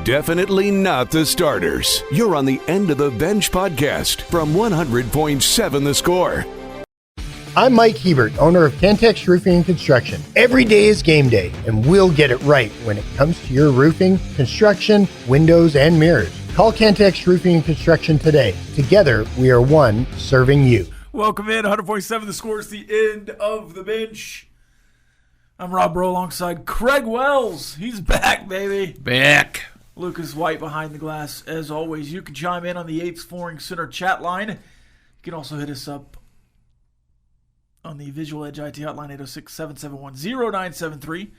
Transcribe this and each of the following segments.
Definitely not the starters. You're on the End of the Bench podcast from 100.7 The Score. I'm Mike Hebert, owner of Cantex Roofing and Construction. Every day is game day, and we'll get it right when it comes to your roofing, construction, windows, and mirrors. Call Cantex Roofing and Construction today. Together, we are one serving you. Welcome in, 100.7 The Score. It's the End of the Bench. I'm Rob Breaux alongside Craig Wells. He's back, baby. Back. Lucas White behind the glass. As always, you can chime in on the Yates Flooring Center chat line. You can also hit us up on the Visual Edge IT hotline, 806-771-0973.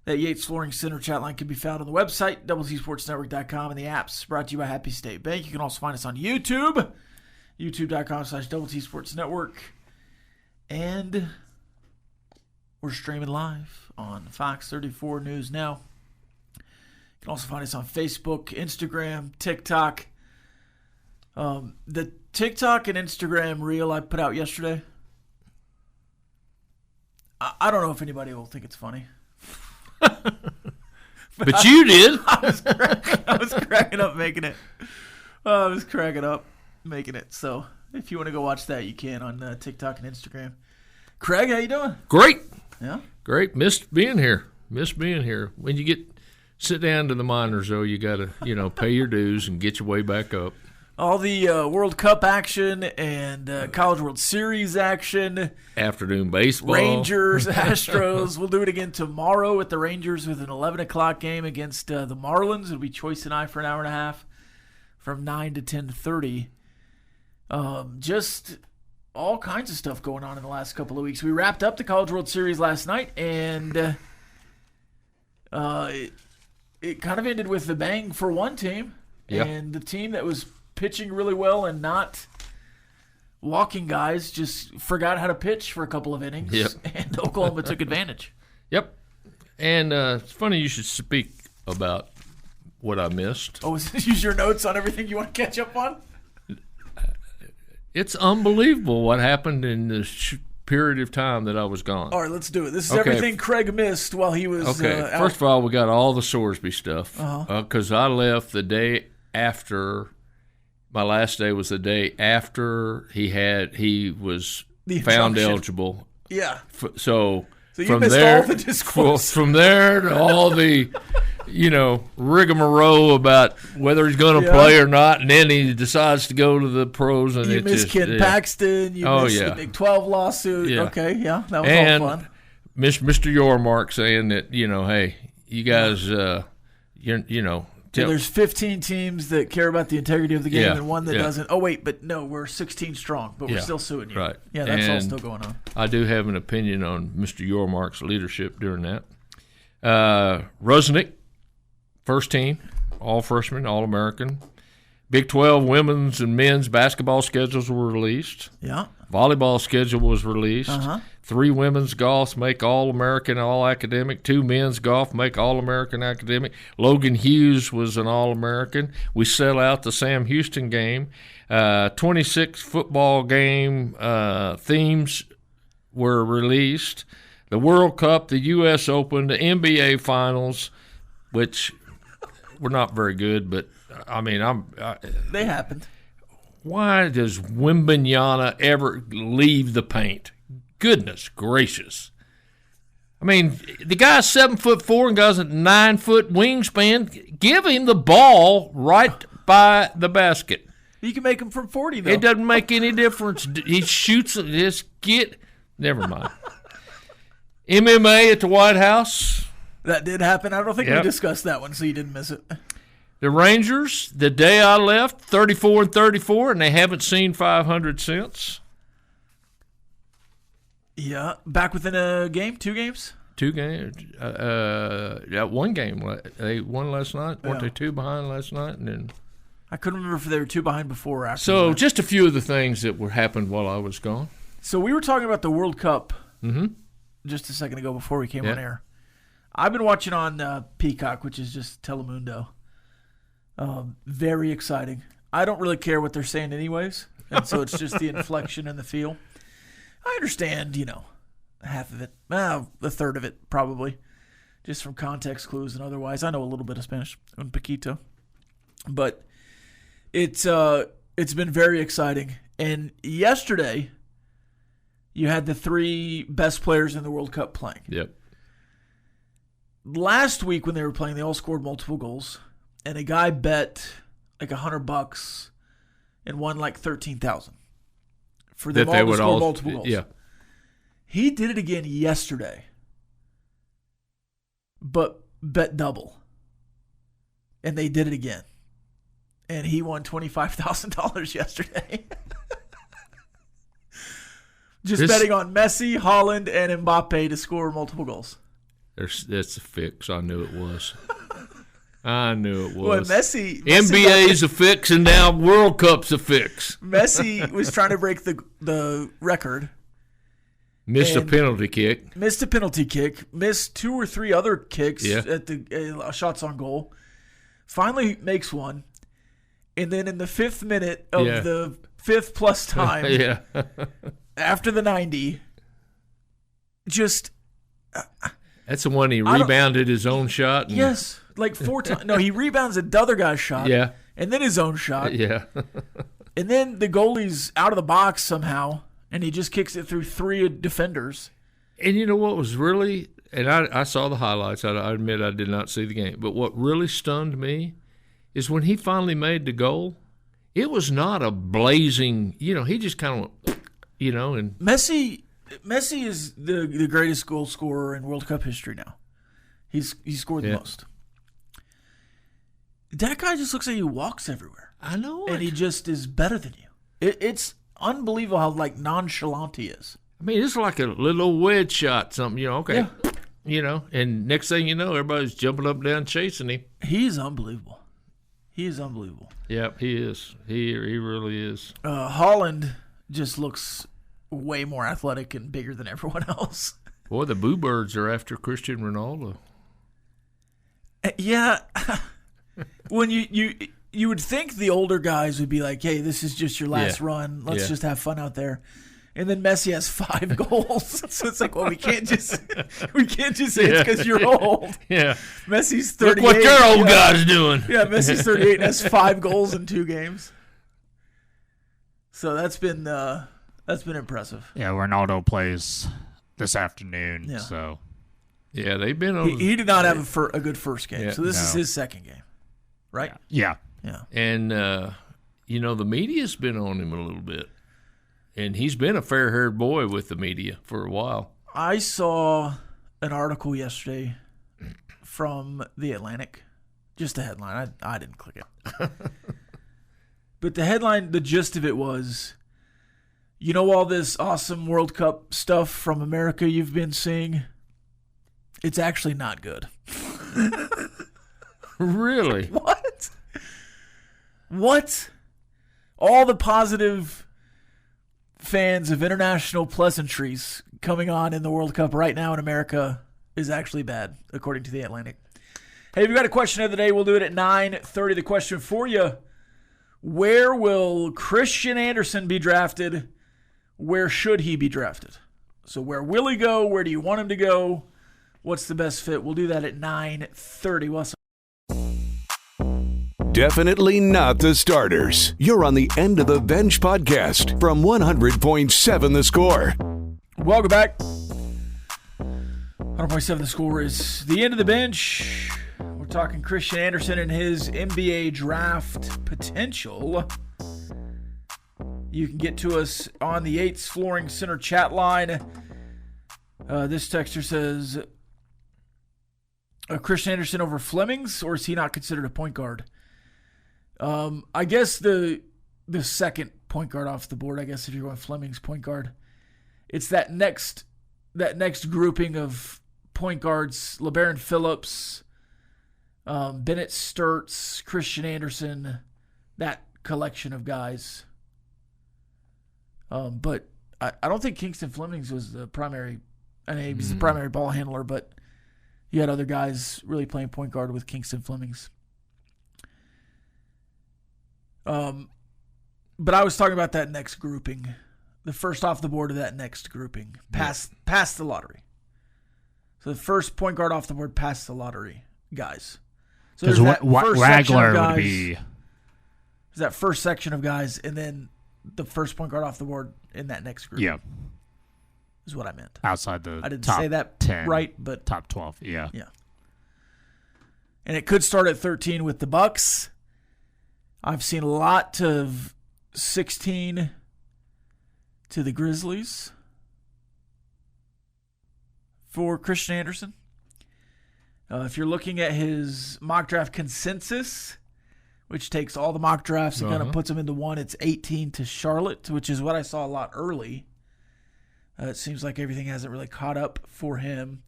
That Yates Flooring Center chat line can be found on the website, doubletsportsnetwork.com, and the apps brought to you by Happy State Bank. You can also find us on YouTube, youtube.com/doubletsportsnetwork. And we're streaming live on Fox 34 News Now. You can also find us on Facebook, Instagram, TikTok. The TikTok and Instagram reel I put out yesterday, I don't know if anybody will think it's funny. but you did. I was cracking up making it. So if you want to go watch that, you can on TikTok and Instagram. Craig, how you doing? Great. Yeah? Great. Missed being here. When you sit down to the minors, though, you got to, pay your dues and get your way back up. All the World Cup action and College World Series action. Afternoon baseball. Rangers, Astros. We'll do it again tomorrow with the Rangers with an 11 o'clock game against the Marlins. It'll be Choice and I for an hour and a half from 9 to 10:30. Just all kinds of stuff going on in the last couple of weeks. We wrapped up the College World Series last night, and it kind of ended with the bang for one team. Yeah. And the team that was pitching really well and not walking guys just forgot how to pitch for a couple of innings. Yep. And Oklahoma took advantage. Yep. And it's funny you should speak about what I missed. Oh, use your notes on everything you want to catch up on? It's unbelievable what happened in the period of time that I was gone. All right, let's do it. This is everything Craig missed while he was out. First of all, we got all the Sorsby stuff because I left the day after. My last day was the day after he was found eligible. Yeah. So you from missed there, all the discourse. From there to all the, rigmarole about whether he's going to play or not, and then he decides to go to the pros. And you missed Ken Paxton. You missed the Big 12 lawsuit. Yeah. Okay, yeah, that was all fun. Mr. Yormark saying that, hey, you guys, there's 15 teams that care about the integrity of the game and one that doesn't. Oh, wait, but no, we're 16 strong, but we're still suing you. Right. Yeah, that's all still going on. I do have an opinion on Mr. Yormark's leadership during that. Rusnick, first team, all freshman, All-American. Big 12 women's and men's basketball schedules were released. Yeah. Volleyball schedule was released. 3 women's golf make All-American, All-Academic. 2 men's golf make All-American, Academic. Logan Hughes was an All-American. We sell out the Sam Houston game. 26 football game themes were released. The World Cup, the U.S. Open, the NBA Finals, which were not very good, but, they happened. Why does Wembanyama ever leave the paint? Goodness gracious. The guy's 7'4" and guy's a 9-foot wingspan. Give him the ball right by the basket. You can make him from 40, though. It doesn't make any difference. He shoots it. Never mind. MMA at the White House. That did happen. I don't think we discussed that one, so you didn't miss it. The Rangers, the day I left, 34-34, and they haven't seen 500 since. Yeah, back within a game, 2 games? 2 games. 1 game. They won last night. Weren't they 2 behind last night? And then I couldn't remember if they were 2 behind before or after. So just a few of the things that happened while I was gone. So we were talking about the World Cup just a second ago before we came on air. I've been watching on Peacock, which is just Telemundo. Very exciting. I don't really care what they're saying anyways, and so it's just the inflection and the feel. I understand, half of it, a third of it probably. just from context clues and otherwise. I know a little bit of Spanish, un poquito. But it's been very exciting. And yesterday, you had the 3 best players in the World Cup playing. Yep. Last week when they were playing, they all scored multiple goals. And a guy bet like $100 and won like $13,000 for them all to score multiple goals. Yeah. He did it again yesterday, but bet double. And they did it again. And he won $25,000 yesterday. Betting on Messi, Haaland, and Mbappe to score multiple goals. That's a fix. I knew it was. I knew it was. Well, Messi NBA's a fix, and now World Cup's a fix. Messi was trying to break the record. Missed a penalty kick. Missed 2 or 3 other kicks at the shots on goal. Finally makes one. And then in the 5th minute of the 5th plus time, after the 90, just... That's the one he rebounded his own shot? Yes, like 4 times. No, he rebounds the other guy's shot. Yeah. And then his own shot. Yeah. And then the goalie's out of the box somehow, and he just kicks it through 3 defenders. And you know what was really, and I saw the highlights. I admit I did not see the game. But what really stunned me is when he finally made the goal, it was not a blazing, he just kind of went, and Messi is the greatest goal scorer in World Cup history now. He's scored the most. That guy just looks like he walks everywhere. I know and he just is better than you. It's unbelievable how nonchalant he is. I mean, it's like a little wedge shot, something, okay. Yeah. And next thing you know, everybody's jumping up and down chasing him. He's unbelievable. Yep, he is. He really is. Haaland just looks way more athletic and bigger than everyone else. Boy, the Boo Birds are after Cristiano Ronaldo. Yeah. When you would think the older guys would be like, hey, this is just your last run. Let's just have fun out there. And then Messi has 5 goals. So it's like, well, we can't just say it's because you're old. Yeah. Messi's 38. Look what your old guy's doing. Yeah, Messi's 38 and has 5 goals in 2 games. So that's been impressive. Yeah, Ronaldo plays this afternoon. Yeah. So yeah, they've been on. He did not have a good first game. Yeah, so this is his second game, right? Yeah. And the media's been on him a little bit. And he's been a fair-haired boy with the media for a while. I saw an article yesterday from The Atlantic. Just the headline. I didn't click it. But the headline, the gist of it was, all this awesome World Cup stuff from America you've been seeing? It's actually not good. Really? What? All the positive fans of international pleasantries coming on in the World Cup right now in America is actually bad, according to The Atlantic. Hey, if you've got a question of the day, we'll do it at 9:30. The question for you, where will Christian Andersen be drafted? Where should he be drafted? So where will he go? Where do you want him to go? What's the best fit? We'll do that at 9:30. Definitely not the starters. You're on the End of the Bench podcast from 100.7 The Score. Welcome back. 100.7 The Score is the End of the Bench. We're talking Christian Andersen and his NBA draft potential. You can get to us on the Yates Flooring Center chat line. This texter says, Christian Andersen over Flemings, or is he not considered a point guard? I guess the second point guard off the board, I guess if you're going Fleming's point guard. It's that next grouping of point guards, LeBaron Phillips, Bennett Sturts, Christian Andersen, that collection of guys. But I don't think Kingston Flemings was the primary. I mean, he was the primary ball handler, but you had other guys really playing point guard with Kingston Flemings. But I was talking about that next grouping, the first off the board of that next grouping, past the lottery. So the first point guard off the board past the lottery guys. So Because Wagler would be. There's that first section of guys, and then the first point guard off the board in that next group. Yeah. Is what I meant. Outside the I didn't top say that 10, right, but top 12. Yeah. Yeah. And it could start at 13 with the Bucks. I've seen a lot of 16 to the Grizzlies for Christian Anderson. If you're looking at his mock draft consensus, which takes all the mock drafts and kind of puts them into one, it's 18 to Charlotte, which is what I saw a lot early. It seems like everything hasn't really caught up for him.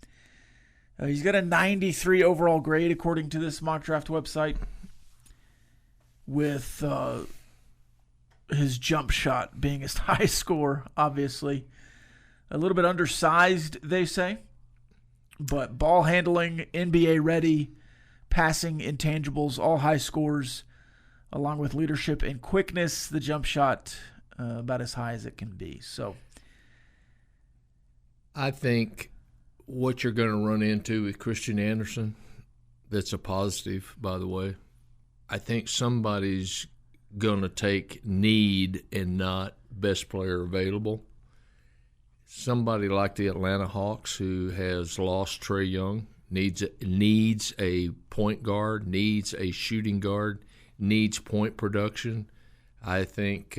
He's got a 93 overall grade, according to this mock draft website, with his jump shot being his highest score, obviously. A little bit undersized, they say. But ball handling, NBA ready, passing, intangibles, all high scores, along with leadership and quickness. The jump shot about as high as it can be. So I think what you're going to run into with Christian Anderson, that's a positive, by the way. I think somebody's going to take need and not best player available. Somebody like the Atlanta Hawks, who has lost Trae Young, needs a point guard, needs a shooting guard, needs point production. I think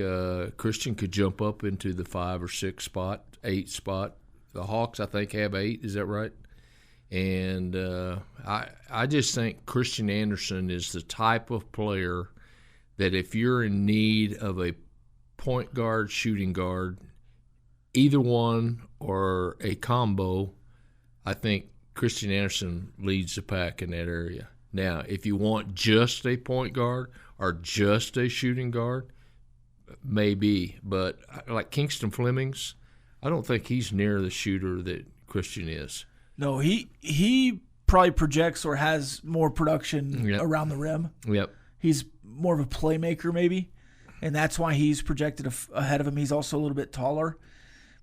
Christian could jump up into the 5 or 6 spot, 8 spot. The Hawks, I think, have 8. Is that right? And I just think Christian Anderson is the type of player that if you're in need of a point guard, shooting guard, either one or a combo, I think Christian Anderson leads the pack in that area. Now, if you want just a point guard or just a shooting guard, maybe. But like Kingston Flemings, I don't think he's near the shooter that Christian is. No, he probably projects or has more production around the rim. Yep. He's more of a playmaker maybe, and that's why he's projected ahead of him. He's also a little bit taller.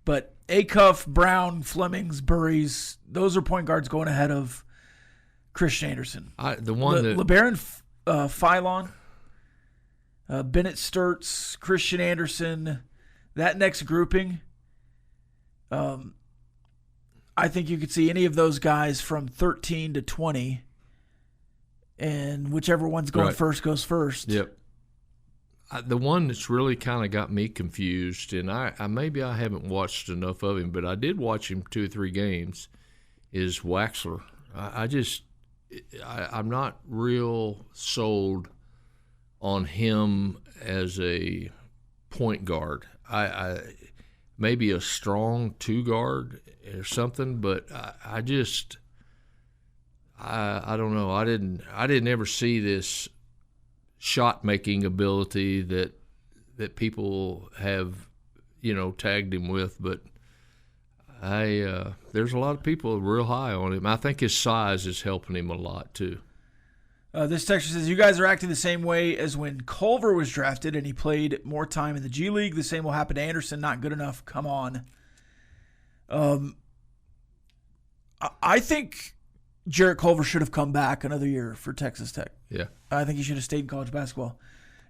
But Acuff, Brown, Flemings, Burries, those are point guards going ahead of Christian Anderson. LeBaron Philon, Bennett Sturts, Christian Anderson, that next grouping, I think you could see any of those guys from 13 to 20, and whichever one's going first goes first. Yep. The one that's really kind of got me confused, and I maybe I haven't watched enough of him, but I did watch him 2 or 3 games, is Waxler. I'm not real sold on him as a point guard. I maybe a strong 2 guard or something, but I don't know. I didn't ever see this shot making ability that people have, tagged him with, but there's a lot of people real high on him. I think his size is helping him a lot too. This texture says, you guys are acting the same way as when Culver was drafted and he played more time in the G League. The same will happen to Anderson. Not good enough. Come on. I think Jarrett Culver should have come back another year for Texas Tech. Yeah. I think he should have stayed in college basketball.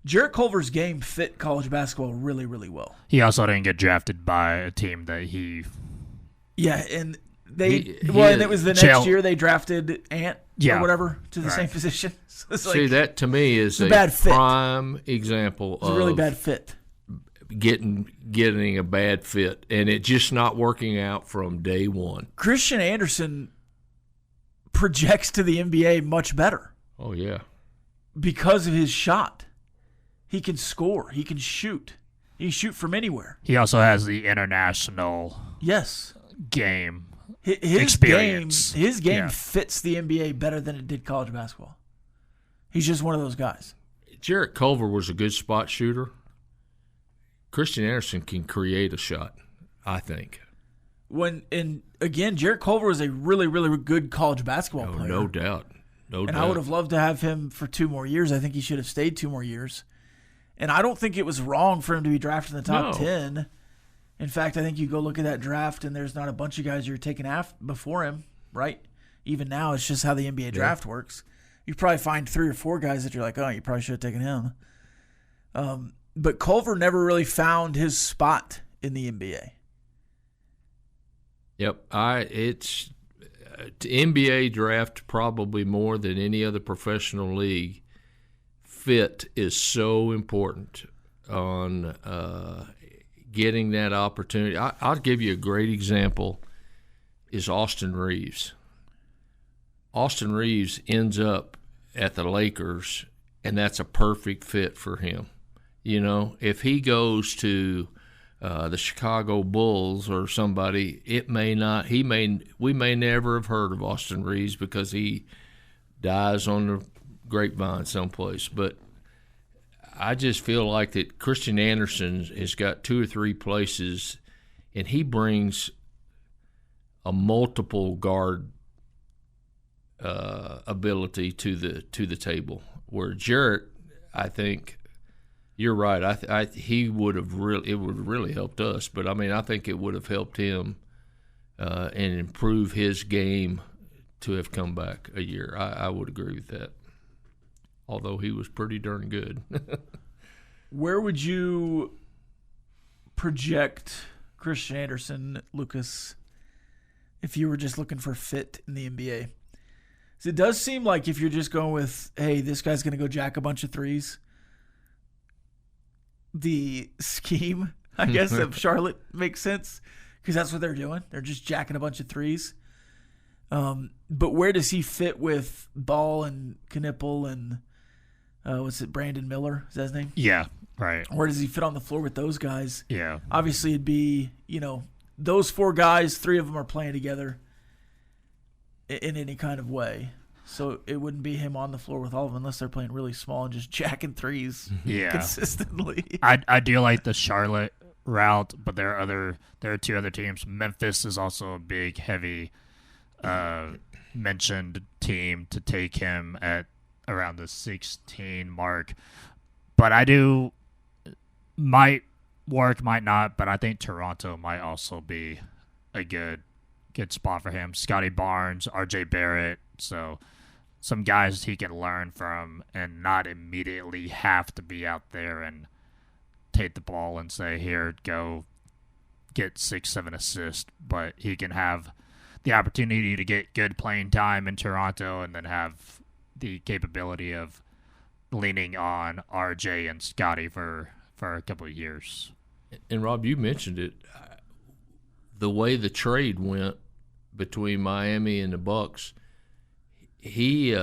Jarrett Culver's game fit college basketball really, really well. He also didn't get drafted by a team that he... Yeah, and and it was the next year they drafted Ant or whatever to the same position. So it's See, that to me is a bad fit. Prime example of a really bad fit. Getting a bad fit, and it just not working out from day one. Christian Anderson projects to the NBA much better. Oh, yeah. Because of his shot. He can score. He can shoot. He can shoot from anywhere. He also has the international game experience. His game fits the NBA better than it did college basketball. He's just one of those guys. Jarrett Culver was a good spot shooter. Christian Anderson can create a shot, I think. Jarrett Culver was a really, really good college basketball player. No doubt. I would have loved to have him for 2 more years. I think he should have stayed 2 more years. And I don't think it was wrong for him to be drafted in the top 10. In fact, I think you go look at that draft, and there's not a bunch of guys you're taking before him, right? Even now, it's just how the NBA draft works. You probably find 3 or 4 guys that you're like, oh, you probably should have taken him. But Culver never really found his spot in the NBA. Yep, it's NBA draft probably more than any other professional league. Fit is so important on getting that opportunity. I'll give you a great example is Austin Reeves. Austin Reeves ends up at the Lakers, and that's a perfect fit for him. You know, if he goes to the Chicago Bulls or somebody, we may never have heard of Austin Reeves because he dies on the grapevine someplace. But I just feel like that Christian Anderson has got 2 or 3 places, and he brings a multiple guard ability to the table. Where Jarrett, I think you're right. He would have really helped us, but I mean I think it would have helped him and improve his game to have come back a year. I would agree with that. Although he was pretty darn good. Where would you project Christian Anderson, Lucas, if you were just looking for fit in the NBA? So it does seem like if you're just going with, hey, this guy's going to go jack a bunch of threes, the scheme, I guess, of Charlotte makes sense because that's what they're doing. They're just jacking a bunch of threes. But where does he fit with Ball and Knipple and Brandon Miller? Is that his name? Yeah, right. Where does he fit on the floor with those guys? Yeah. Obviously, it'd be, those 4 guys, 3 of them are playing together in any kind of way. So it wouldn't be him on the floor with all of them unless they're playing really small and just jacking threes consistently. I do like the Charlotte route, but there are 2 other teams. Memphis is also a big, heavy mentioned team to take him at around the 16 mark. But might work, might not, but I think Toronto might also be a good spot for him. Scotty Barnes, RJ Barrett, so some guys he can learn from and not immediately have to be out there and take the ball and say, here, go get 6-7 assists, but he can have the opportunity to get good playing time in Toronto and then have the capability of leaning on RJ and Scotty for a couple of years. And Rob, you mentioned it. The way the trade went between Miami and the Bucks, he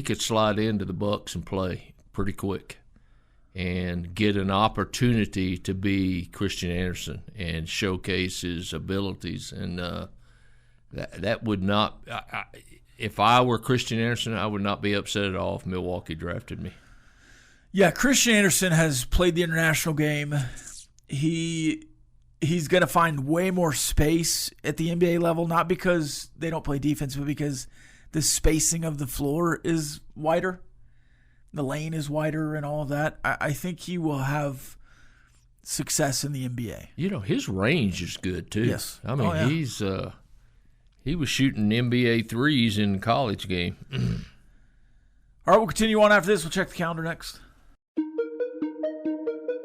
could slide into the Bucks and play pretty quick and get an opportunity to be Christian Anderson and showcase his abilities. And that would not if I were Christian Anderson, I would not be upset at all if Milwaukee drafted me. Yeah, Christian Anderson has played the international game. He's going to find way more space at the NBA level, not because they don't play defense, but because the spacing of the floor is wider. The lane is wider and all of that. I think he will have success in the NBA. His range is good, too. Yes. I mean, he was shooting NBA threes in college game. All right, we'll continue on after this. We'll check the calendar next.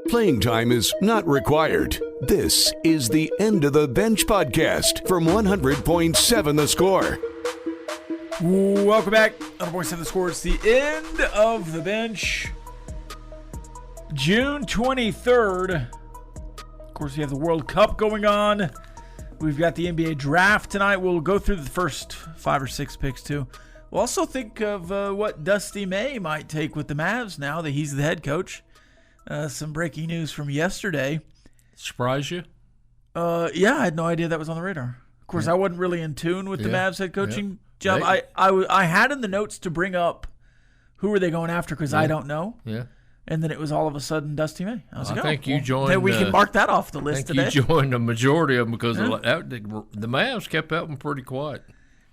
Playing time is not required. This is the End of the Bench podcast from 100.7 The Score. Welcome back. 100.7 The Score. It's the End of the Bench. June 23rd. Of course, we have the World Cup going on. We've got the NBA draft tonight. We'll go through the first 5 or 6 picks, too. We'll also think of what Dusty May might take with the Mavs now that he's the head coach. Some breaking news from yesterday. Surprise you? Yeah, I had no idea that was on the radar. Of course, I wasn't really in tune with the Mavs head coaching job. I had in the notes to bring up who were they going after because I don't know. Yeah. And then it was all of a sudden Dusty May. I was like, think you joined. Then we can mark that off the list today. You joined the majority of them because the Mavs kept up pretty quiet.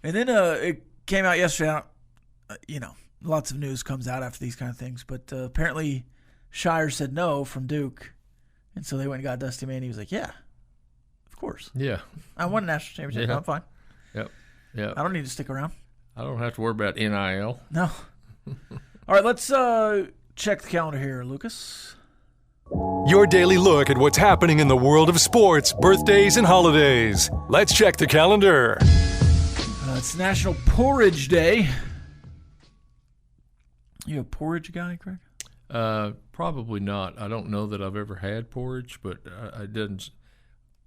And then it came out yesterday. Lots of news comes out after these kind of things, but apparently Shire said no from Duke, and so they went and got Dusty May, and he was like, "Yeah, of course, yeah, I won a national championship. I'm fine." Yep. Yeah. I don't need to stick around. I don't have to worry about NIL. No. All right, let's check the calendar here, Lucas. Your daily look at what's happening in the world of sports, birthdays, and holidays. Let's check the calendar. It's National Porridge Day. You a porridge guy, Craig? Probably not. I don't know that I've ever had porridge, but I didn't.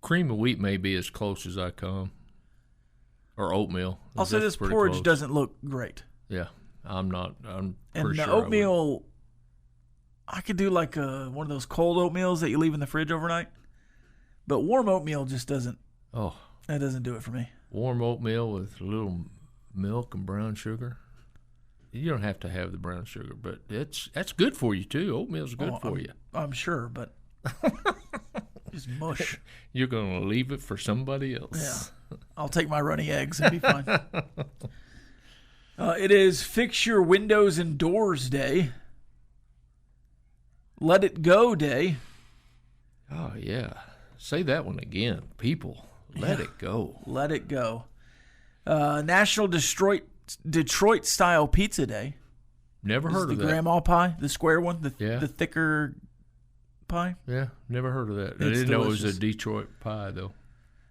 Cream of wheat may be as close as I come. Or oatmeal. I'll say this porridge close. doesn't look great. Yeah, I'm not. I'm and pretty the sure oatmeal, I could do like one of those cold oatmeals that you leave in the fridge overnight. But warm oatmeal just doesn't. Oh, that doesn't do it for me. Warm oatmeal with a little milk and brown sugar. You don't have to have the brown sugar, but that's good for you too. Oatmeal's good for you. I'm sure, but just mush. You're going to leave it for somebody else. Yeah, I'll take my runny eggs and be fine. It is Fix Your Windows and Doors Day. Let It Go Day. Oh yeah, say that one again, people. Let it go. Let it go. National Detroit Style Pizza Day. Never heard of that. The grandma pie, the square one, the thicker pie. Yeah, never heard of that. I didn't know it was a Detroit pie though.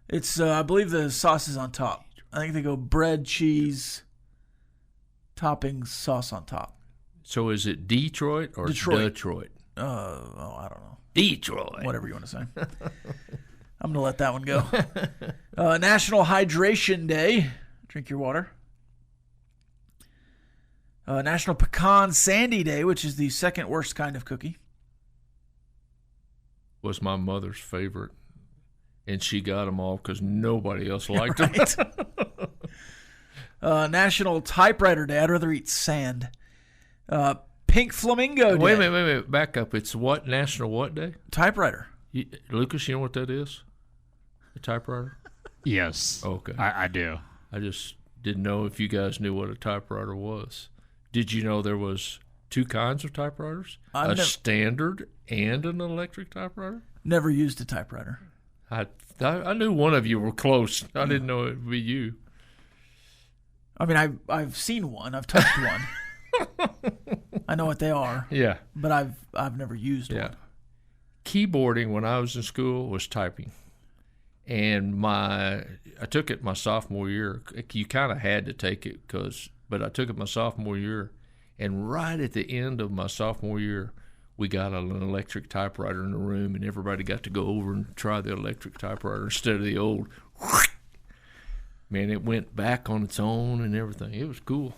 It's I believe the sauce is on top. I think they go bread, cheese, toppings, sauce on top. So is it Detroit or Detroit? I don't know. Detroit. Whatever you want to say. I'm going to let that one go. National Hydration Day. Drink your water. National Pecan Sandy Day, which is the second worst kind of cookie. Was my mother's favorite. And she got them all because nobody else liked them. National Typewriter Day. I'd rather eat sand. Pink Flamingo Day. Wait a minute. Back up. It's what? National what day? Typewriter. Lucas, you know what that is? A typewriter? Yes. Okay. I do. I just didn't know if you guys knew what a typewriter was. Did you know there was two kinds of typewriters? A standard and an electric typewriter? Never used a typewriter. I knew one of you were close. I didn't know it would be you. I mean, I've seen one. I've touched one. I know what they are. Yeah. But I've never used one. Keyboarding when I was in school was typing. And I took it my sophomore year. You kind of had to take it but I took it my sophomore year. And right at the end of my sophomore year, we got an electric typewriter in the room, and everybody got to go over and try the electric typewriter instead of the old. Man, it went back on its own and everything. It was cool.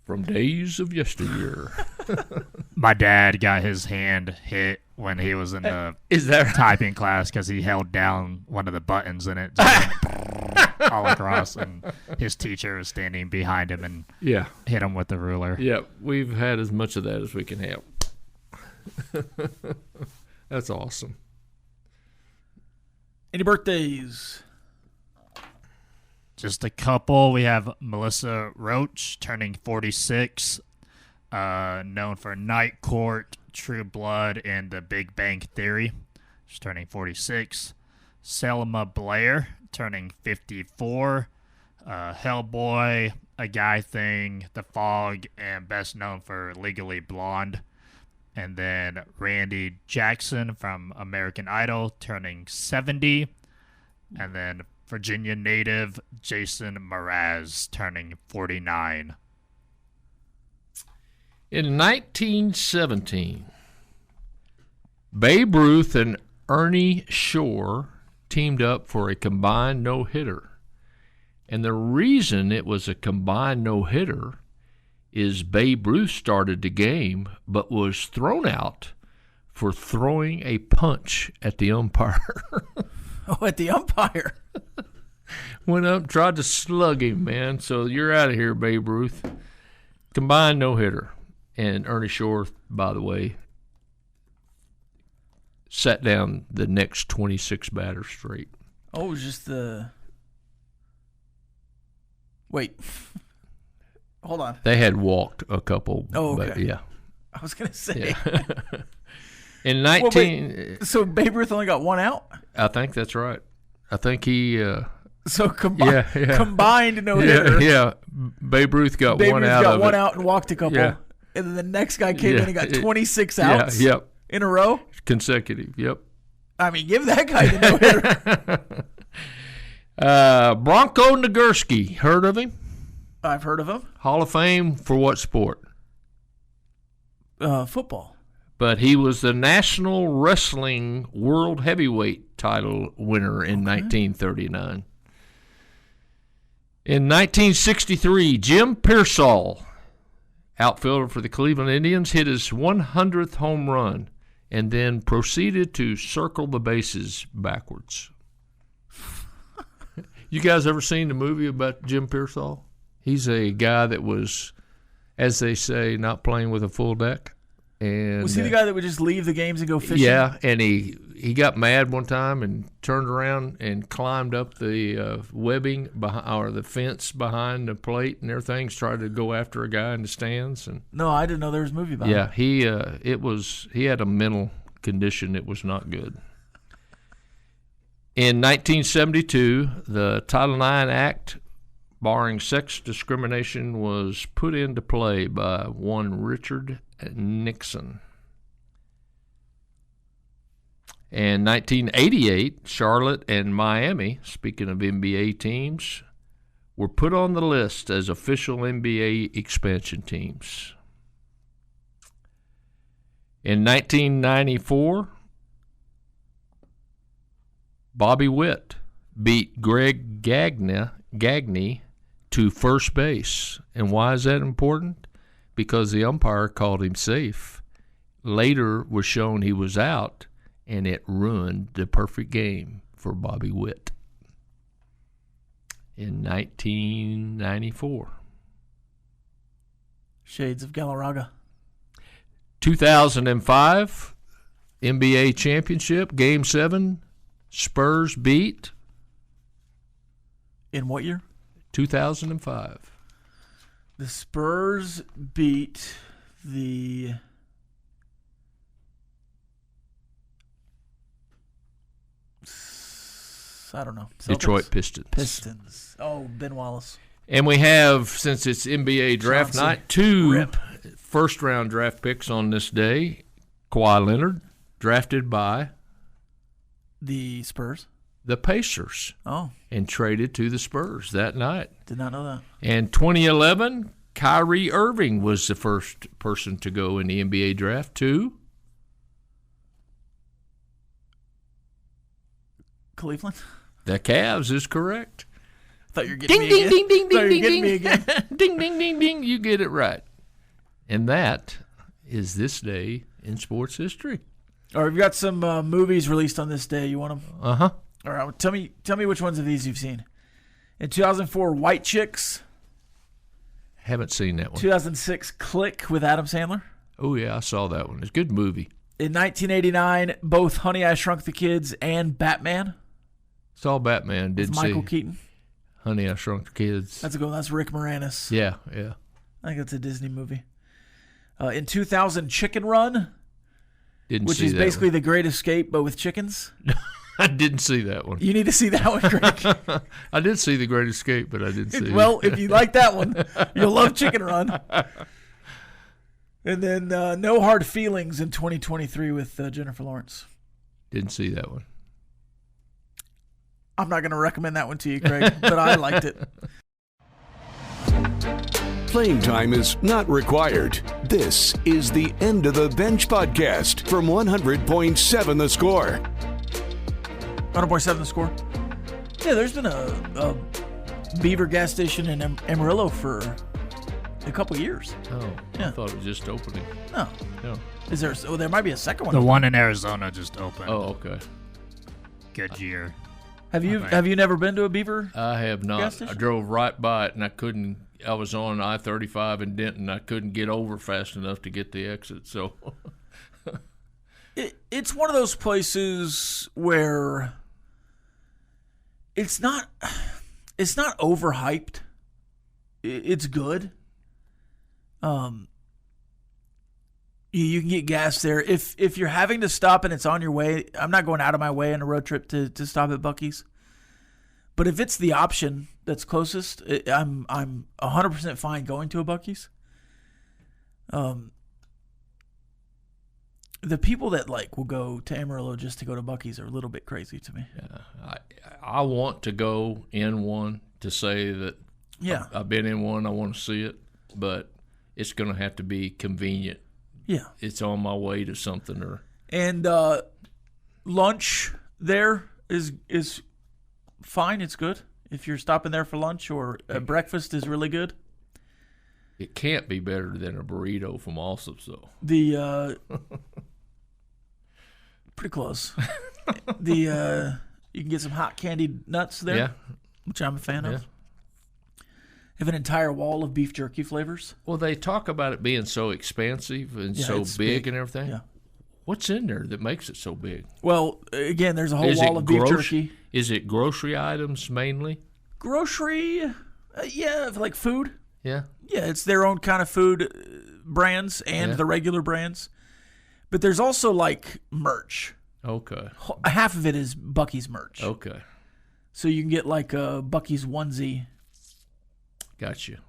From days of yesteryear. My dad got his hand hit when he was in the typing class because he held down one of the buttons and it just went all across, and his teacher was standing behind him and hit him with the ruler. Yeah, we've had as much of that as we can have. That's awesome. Any birthdays? Just a couple. We have Melissa Roach turning 46, known for Night Court, True Blood, and The Big Bang Theory. She's turning 46. Selma Blair turning 54. Hellboy, A Guy Thing, The Fog, and best known for Legally Blonde. And then Randy Jackson from American Idol turning 70. And then Virginia native Jason Mraz turning 49. In 1917, Babe Ruth and Ernie Shore teamed up for a combined no-hitter. And the reason it was a combined no-hitter is Babe Ruth started the game but was thrown out for throwing a punch at the umpire. Oh, at the umpire. Went up, tried to slug him, man. So you're out of here, Babe Ruth. Combined no-hitter. And Ernie Shore, by the way, sat down the next 26 batters straight. Oh, it was just the... Wait. Hold on. They had walked a couple. Oh, okay. But yeah. I was going to say. Yeah. In 19... So Babe Ruth only got one out? I think that's right. I think he. So combined no hitter. Yeah. Babe Ruth got one out. Got one out and walked a couple. Yeah. And then the next guy came in and got 26 outs. Yep. In a row. Consecutive. Yep. I mean, give that guy the no hitter. Bronco Nagurski. Heard of him? I've heard of him. Hall of Fame for what sport? Football. But he was the National Wrestling World Heavyweight title winner in 1939. In 1963, Jim Pearsall, outfielder for the Cleveland Indians, hit his 100th home run and then proceeded to circle the bases backwards. You guys ever seen the movie about Jim Pearsall? He's a guy that was, as they say, not playing with a full deck. And was he the guy that would just leave the games and go fishing? Yeah, and he got mad one time and turned around and climbed up the webbing or the fence behind the plate and everything, tried to go after a guy in the stands. And no, I didn't know there was a movie about him. Yeah, he had a mental condition that was not good. In 1972, the Title IX Act barring sex discrimination was put into play by one Richard Nixon. In 1988, Charlotte and Miami, speaking of NBA teams, were put on the list as official NBA expansion teams. In 1994, Bobby Witt beat Greg Gagne to first base. And why is that important? Because the umpire called him safe. Later was shown he was out, and it ruined the perfect game for Bobby Witt in 1994. Shades of Galarraga. 2005 NBA Championship, Game 7, Spurs beat. In what year? 2005. The Spurs beat the I don't know. Celtics? Detroit Pistons. Oh, Ben Wallace. And we have, since it's NBA draft night, two first-round draft picks on this day. Kawhi Leonard, drafted by the Spurs. The Pacers. Oh. And traded to the Spurs that night. Did not know that. And 2011, Kyrie Irving was the first person to go in the NBA draft to Cleveland. The Cavs is correct. I thought you were getting me again. Ding, ding, ding, ding, ding, ding, ding, ding, ding, ding, ding. You get it right. And that is this day in sports history. All right, we've got some movies released on this day. You want them? Uh-huh. All right, tell me which ones of these you've seen. In 2004, White Chicks. Haven't seen that one. 2006, Click with Adam Sandler. Oh, yeah, I saw that one. It's a good movie. In 1989, both Honey, I Shrunk the Kids and Batman. Saw Batman, didn't see. Michael Keaton. Honey, I Shrunk the Kids. That's a good one. That's Rick Moranis. Yeah. I think that's a Disney movie. In 2000, Chicken Run. Which is basically The Great Escape, but with chickens. I didn't see that one. You need to see that one, Greg. I did see The Great Escape, but I didn't see it. Well, if you like that one, you'll love Chicken Run. And then No Hard Feelings in 2023 with Jennifer Lawrence. Didn't see that one. I'm not going to recommend that one to you, Craig, but I liked it. Playing time is not required. This is the End of the Bench podcast from 100.7 The Score. 100.7 The Score. Yeah, there's been a Beaver gas station in Amarillo for a couple years. Oh, yeah. I thought it was just opening. No. Is there? Oh, there might be a second one. The one in Arizona just opened. Oh, okay. Good year. Have you never been to a Beaver? I have not. Gas station? I drove right by it, and I couldn't. I was on I-35 in Denton. I couldn't get over fast enough to get the exit. So it's one of those places where it's not overhyped. It's good. You can get gas there. If you're having to stop and it's on your way, I'm not going out of my way on a road trip to stop at Buc-ee's. But if it's the option that's closest, I'm 100% fine going to a Buc-ee's. The people that will go to Amarillo just to go to Buc-ee's are a little bit crazy to me. Yeah, I want to go in one to say that I've been in one. I want to see it, but it's going to have to be convenient. Yeah, it's on my way to something and lunch there is fine. It's good if you're stopping there for lunch, or breakfast is really good. It can't be better than a burrito from Allsup's, though. Pretty close. You can get some hot candied nuts there, which I'm a fan of. Have an entire wall of beef jerky flavors. Well, they talk about it being so expansive and so big and everything. Yeah. What's in there that makes it so big? Well, again, there's a whole wall of beef jerky. Is it grocery items mainly? Grocery, like food. Yeah. Yeah, it's their own kind of food brands and the regular brands. But there's also merch. Okay. Half of it is Buc-ee's merch. Okay. So you can get a Buc-ee's onesie. Gotcha.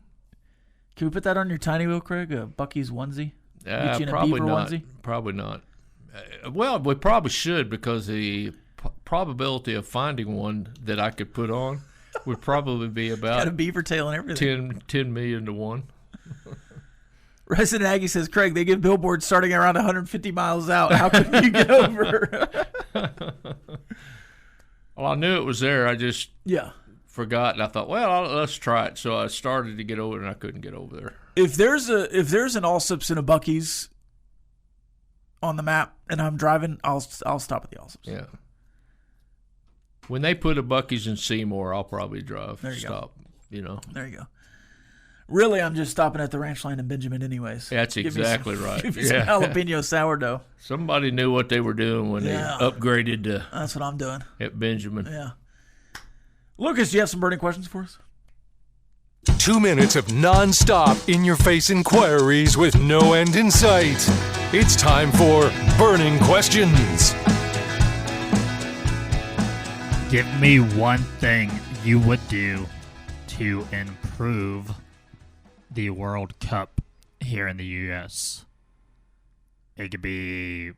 Can we put that on your tiny wheel, Craig? A Buc-ee's onesie? Get you in probably a beaver not. onesie? Probably not. Well, we probably should, because the probability of finding one that I could put on would probably be about got a beaver tail and everything. 10 million to 1. Resident Aggie says, Craig, they give billboards starting around 150 miles out. How could you get over? Well, I knew it was there. I just forgot, and I thought, well, let's try it. So I started to get over it, and I couldn't get over there. If there's an Allsup's and a Buc-ee's on the map, and I'm driving, I'll stop at the Allsup's. Yeah. When they put a Buc-ee's in Seymour, I'll probably drive. There you stop. Go. There you go. Really, I'm just stopping at the Ranch Line in Benjamin anyways. That's exactly right. Give me some jalapeno sourdough. Somebody knew what they were doing when they upgraded to That's what I'm doing. At Benjamin. Yeah. Lucas, do you have some burning questions for us? 2 minutes of non-stop in-your-face inquiries with no end in sight. It's time for Burning Questions. Give me one thing you would do to improve the World Cup here in the U.S. It could be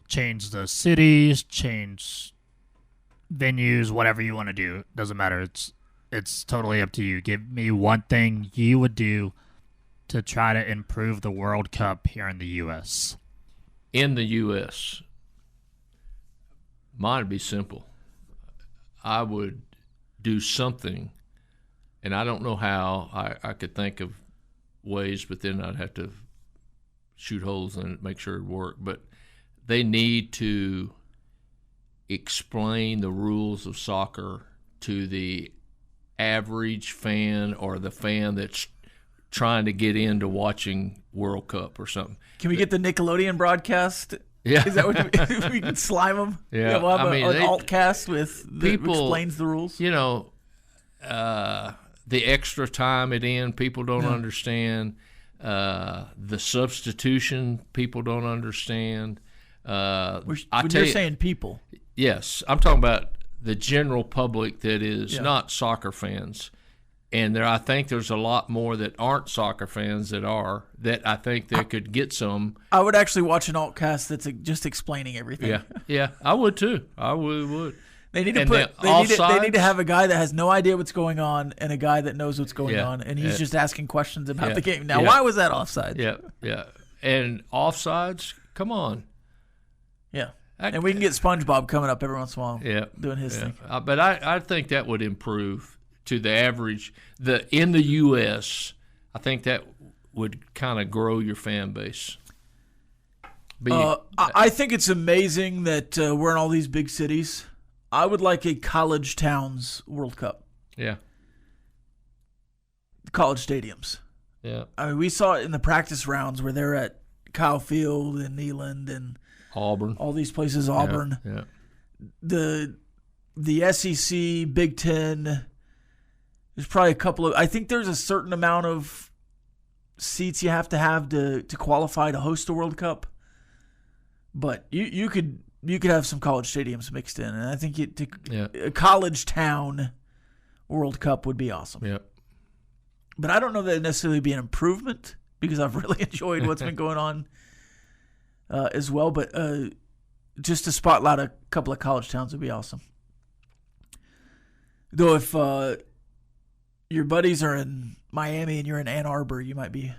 change the cities, change venues, whatever you want to do. Doesn't matter. It's totally up to you. Give me one thing you would do to try to improve the World Cup here in the U.S. In the U.S., mine would be simple. I would do something, and I don't know how. I could think of ways, but then I'd have to shoot holes in it, make sure it worked. But they need to explain the rules of soccer to the average fan, or the fan that's trying to get into watching World Cup or something. Can we get the Nickelodeon broadcast? Yeah. Is that what we can slime them? Yeah. We'll have an alt cast with people explains the rules. You know, the extra time at end, people don't understand. The substitution, people don't understand. When you're saying people. Yes. I'm talking about the general public that is not soccer fans. And I think there's a lot more that aren't soccer fans that I think they could get some. I would actually watch an alt cast that's just explaining everything. Yeah, I would too. I would. They need to they need to have a guy that has no idea what's going on and a guy that knows what's going on, and he's just asking questions about the game. Now, why was that offside? Yeah. And offsides, come on. Yeah. And we can get SpongeBob coming up every once in a while doing his thing. But I think that would improve to the average. In the U.S., I think that would kind of grow your fan base. I think it's amazing that we're in all these big cities. I would like a college towns World Cup. Yeah. College stadiums. Yeah. I mean, we saw it in the practice rounds where they're at Kyle Field and Neyland and Auburn. All these places, Auburn. Yeah. The SEC, Big Ten. There's probably a couple of. I think there's a certain amount of seats you have to qualify to host a World Cup. But you could you could have some college stadiums mixed in, and I think a college town World Cup would be awesome. Yep. But I don't know that it'd necessarily be an improvement because I've really enjoyed what's been going on as well. But just to spotlight a couple of college towns would be awesome. Though if your buddies are in Miami and you're in Ann Arbor, you might be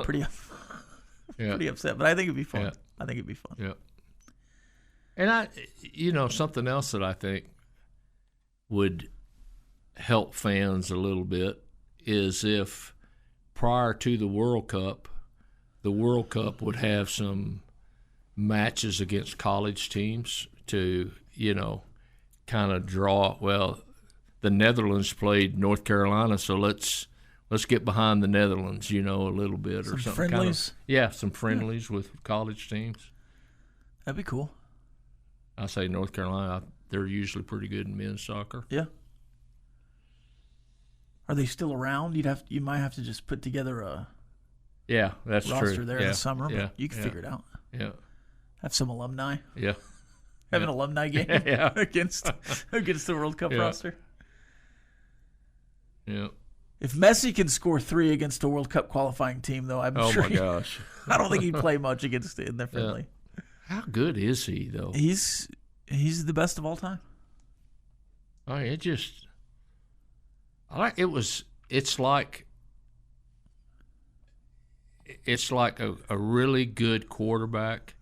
pretty upset. But I think it'd be fun. Yeah. I think it'd be fun. Yeah. And something else that I think would help fans a little bit is if prior to the World Cup would have some matches against college teams to, kind of draw. Well, the Netherlands played North Carolina, so let's get behind the Netherlands, a little bit or something. Friendlies? Some friendlies with college teams. That'd be cool. I say North Carolina, they're usually pretty good in men's soccer. Yeah. Are they still around? You might have to just put together a that's roster true. there in the summer. But you can figure it out. Yeah. Have some alumni. Yeah. Have an alumni game against the World Cup roster. Yeah. If Messi can score 3 against a World Cup qualifying team, though, I'm sure. Oh my gosh. I don't think he'd play much against it in their friendly. How good is he, though? He's the best of all time. I mean, it's like a really good quarterback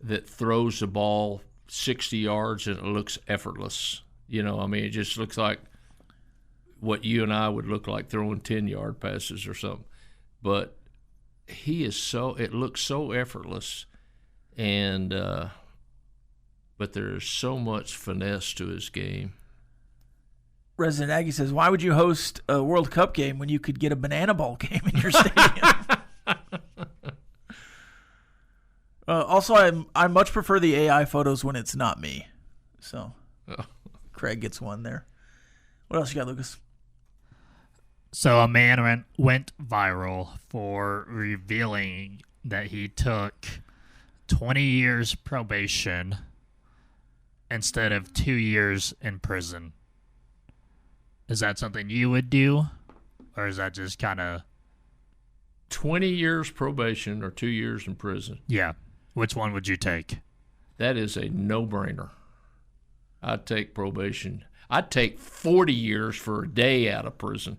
that throws the ball 60 yards and it looks effortless. It just looks like what you and I would look like throwing 10-yard passes or something. But it looks so effortless, and but there's so much finesse to his game. Resident Aggie says, why would you host a World Cup game when you could get a banana ball game in your stadium? Also, I much prefer the AI photos when it's not me. So Craig gets one there. What else you got, Lucas? So a man went viral for revealing that he took 20 years probation instead of 2 years in prison. Is that something you would do? Or is that just kind of... 20 years probation or 2 years in prison? Yeah. Which one would you take? That is a no-brainer. I'd take probation. I'd take 40 years for a day out of prison.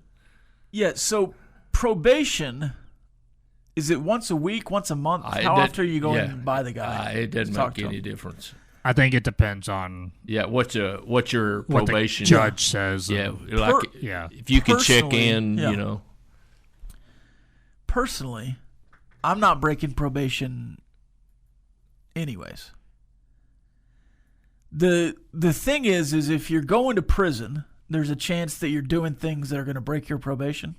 Yeah, so probation, is it once a week, once a month? How often are you going by the guy? It doesn't make any difference. I think it depends on what's your probation? What the judge says. If you can check in, Personally, I'm not breaking probation anyways. The thing is if you're going to prison, there's a chance that you're doing things that are going to break your probation.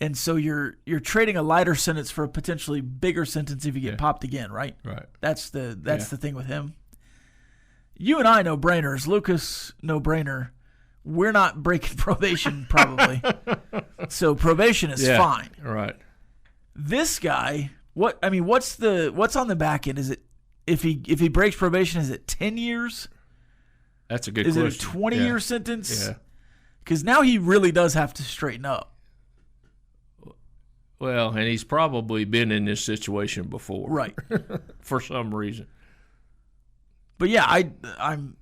And so you're trading a lighter sentence for a potentially bigger sentence if you get popped again, right? Right. That's the thing with him. You and I no brainers. Lucas, no brainer. We're not breaking probation probably. So probation is fine. Right. This guy, what's on the back end? Is it if he breaks probation, is it 10 years? That's a good question. Is it a 20-year sentence? Yeah. Because now he really does have to straighten up. Well, and he's probably been in this situation before. Right. For some reason. But yeah, I'm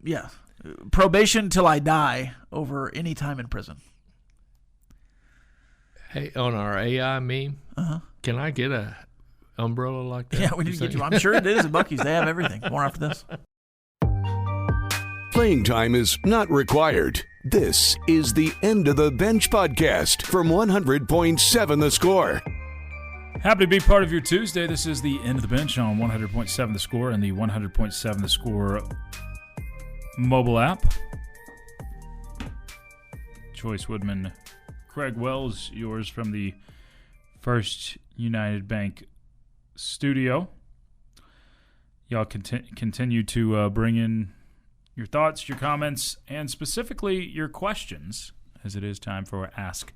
probation till I die over any time in prison. Hey, on our AI meme, can I get a umbrella like that? Yeah, we need to get you. I'm sure it is at Buc-ee's. They have everything. More after this. Playing time is not required. This is the End of the Bench podcast from 100.7 The Score. Happy to be part of your Tuesday. This is the End of the Bench on 100.7 The Score and the 100.7 The Score mobile app. Chois Woodman, Craig Wells, yours from the First United Bank studio. Y'all continue to bring in your thoughts, your comments, and specifically your questions, as it is time for Ask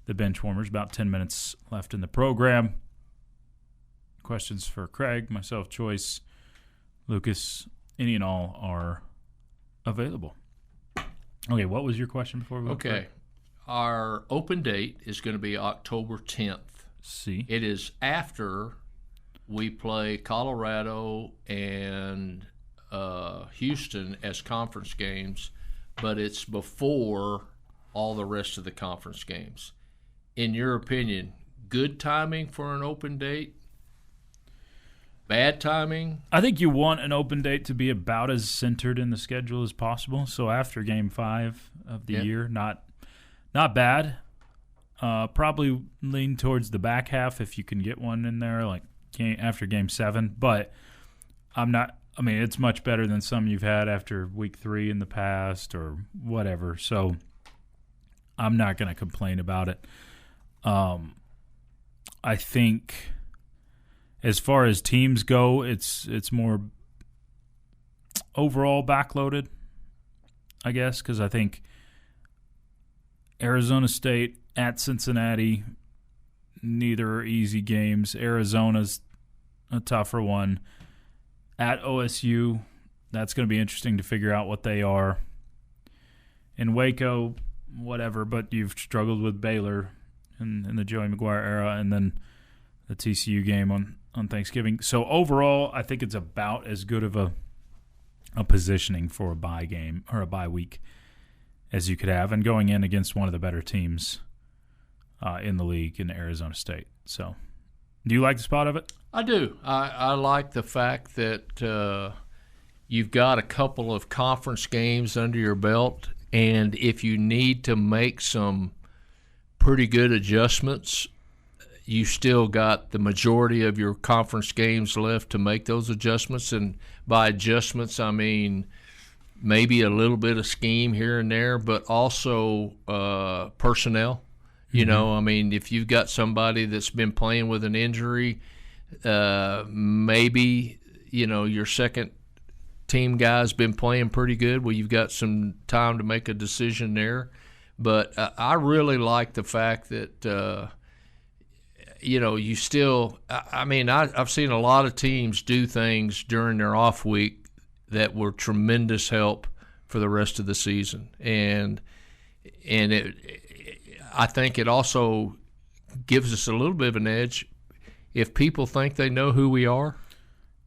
the Benchwarmers. About 10 minutes left in the program. Questions for Craig, myself, Choice, Lucas, any and all are available. Okay, what was your question before we went? Okay. Our open date is going to be October 10th. See. It is after we play Colorado and Houston as conference games, but it's before all the rest of the conference games. In your opinion, good timing for an open date? Bad timing? I think you want an open date to be about as centered in the schedule as possible. So after Game 5 of the year, not bad. Probably lean towards the back half if you can get one in there, like after Game 7. But it's much better than some you've had after Week 3 in the past or whatever. So I'm not going to complain about it. I think as far as teams go, it's more overall backloaded, I guess, because I think Arizona State at Cincinnati, neither are easy games. Arizona's a tougher one. At OSU, that's going to be interesting to figure out what they are. In Waco, whatever, but you've struggled with Baylor in the Joey McGuire era, and then the TCU game on Thanksgiving. So overall, I think it's about as good of a positioning for a bye game or a bye week as you could have, and going in against one of the better teams in the league in Arizona State. So do you like the spot of it? I do. I like the fact that you've got a couple of conference games under your belt, and if you need to make some pretty good adjustments, you still got the majority of your conference games left to make those adjustments. And by adjustments, I mean maybe a little bit of scheme here and there, but also personnel. You know, I mean, if you've got somebody that's been playing with an injury, maybe, your second team guy's been playing pretty good. Well, you've got some time to make a decision there. But I really like the fact that, you still – I've seen a lot of teams do things during their off week that were tremendous help for the rest of the season. And I think it also gives us a little bit of an edge. If people think they know who we are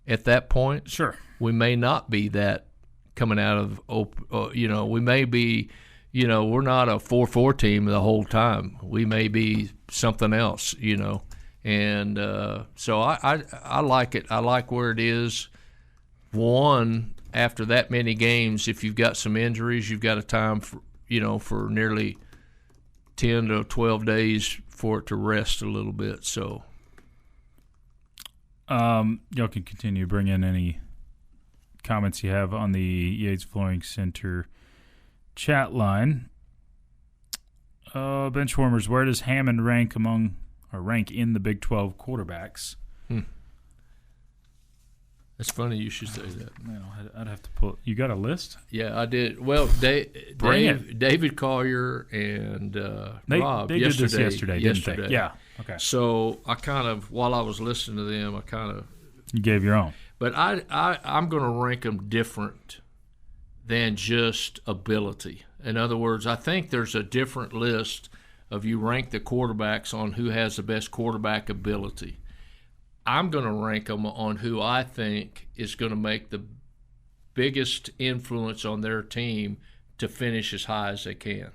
at that point, sure, we may not be that coming out of we may be – we're not a 4-4 team the whole time. We may be something else, And so I like it. I like where it is. One, after that many games, if you've got some injuries, you've got a time for nearly 10 to 12 days for it to rest a little bit. So y'all can continue to bring in any comments you have on the Yates Flooring Center chat line. Benchwarmers, where does Hammond rank in the Big 12 quarterbacks? It's funny you should say that. Man, I'd have to pull. You got a list? Yeah, I did. Well, David Collier and Rob they did this yesterday, didn't they? Yeah. Okay. So I kind of, while I was listening to them, you gave your own. But I'm going to rank them different than just ability. In other words, I think there's a different list of you rank the quarterbacks on who has the best quarterback ability. I'm going to rank them on who I think is going to make the biggest influence on their team to finish as high as they can.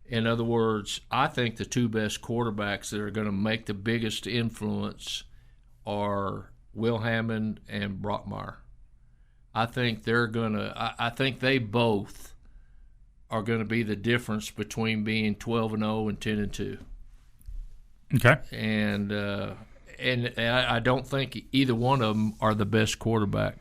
In other words, I think the two best quarterbacks that are going to make the biggest influence are Will Hammond and Brockmeyer. I think I think they both are going to be the difference between being 12-0 and 10-2. Okay. And I don't think either one of them are the best quarterback.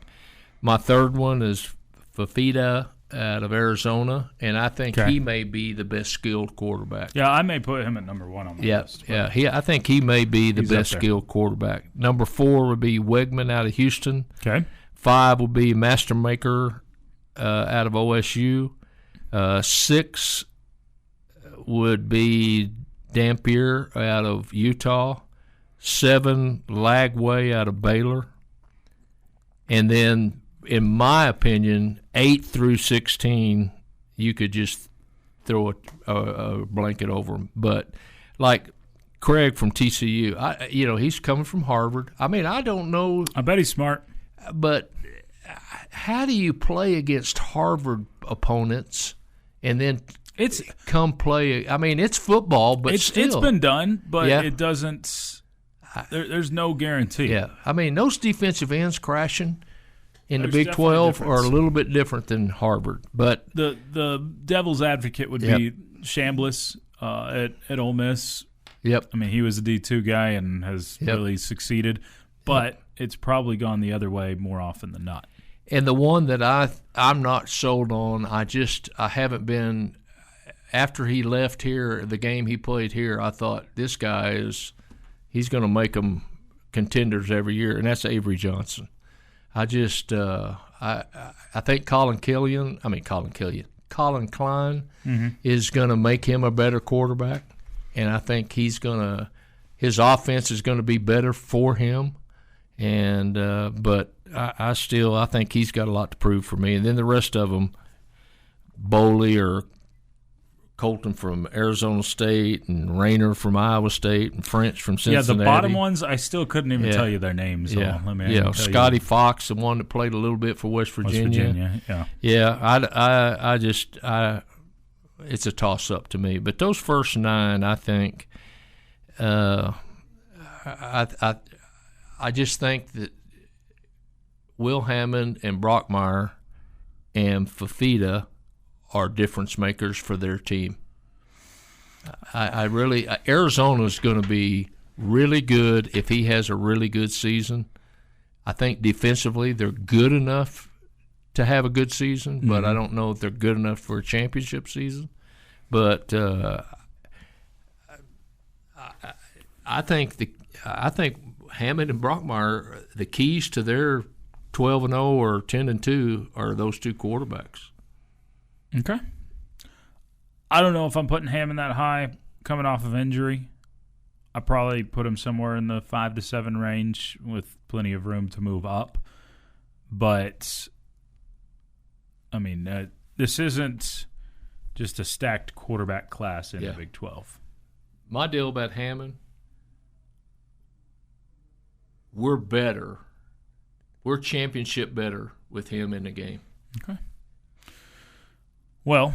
My third one is Fafita out of Arizona, and I think he may be the best skilled quarterback. Yeah, I may put him at number one on my list. Yeah, I think he may be the best skilled quarterback. Number 4 would be Wegman out of Houston. Okay. 5 would be Mastermaker out of OSU. 6 would be Dampier out of Utah. 7, Lagway out of Baylor. And then, in my opinion, 8 through 16, you could just throw a blanket over them. But like Craig from TCU, he's coming from Harvard. I mean, I don't know. I bet he's smart. But how do you play against Harvard opponents and then come play? I mean, it's football, but still. It's been done, but it doesn't. There's no guarantee. Yeah, I mean, those defensive ends crashing in the Big 12 are a little bit different than Harvard. But the devil's advocate would be Chambliss at Ole Miss. Yep. I mean, he was a D2 guy and has really succeeded, but it's probably gone the other way more often than not. And the one that I'm not sold on, I haven't been – after he left here, the game he played here, I thought this guy he's going to make them contenders every year, and that's Avery Johnson. I just I think Colin Klein is going to make him a better quarterback, and I think his offense is going to be better for him. And but I think he's got a lot to prove for me. And then the rest of them, Boley or Colton from Arizona State and Rayner from Iowa State and French from Cincinnati. Yeah, the bottom ones, I still couldn't even tell you their names. Yeah, Scotty Fox, the one that played a little bit for West Virginia. It's a toss-up to me. But those first 9, I think, I just think that Will Hammond and Brockmeyer and Fafita are difference makers for their team. Arizona is going to be really good if he has a really good season. I think defensively they're good enough to have a good season, but I don't know if they're good enough for a championship season. But I think Hammond and Brockmeyer, the keys to their 12-0 or 10-2 are those two quarterbacks. Okay. I don't know if I'm putting Hammond that high coming off of injury. I probably put him somewhere in the 5 to 7 range with plenty of room to move up. But, I mean, this isn't just a stacked quarterback class in the Big 12. My deal about Hammond, we're better. We're championship better with him in the game. Okay. Well,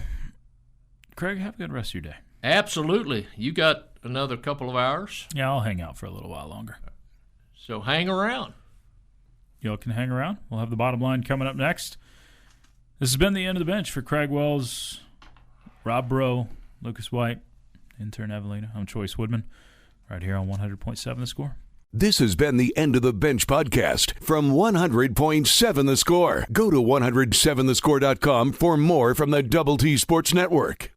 Craig, have a good rest of your day. Absolutely. You got another couple of hours? Yeah, I'll hang out for a little while longer. So hang around. Y'all can hang around. We'll have the bottom line coming up next. This has been the End of the Bench for Craig Wells, Rob Breaux, Lucas White, intern Evelina. I'm Chois Woodman, right here on 100.7 The Score. This has been the End of the Bench podcast from 100.7 The Score. Go to 107thescore.com for more from the Double T Sports Network.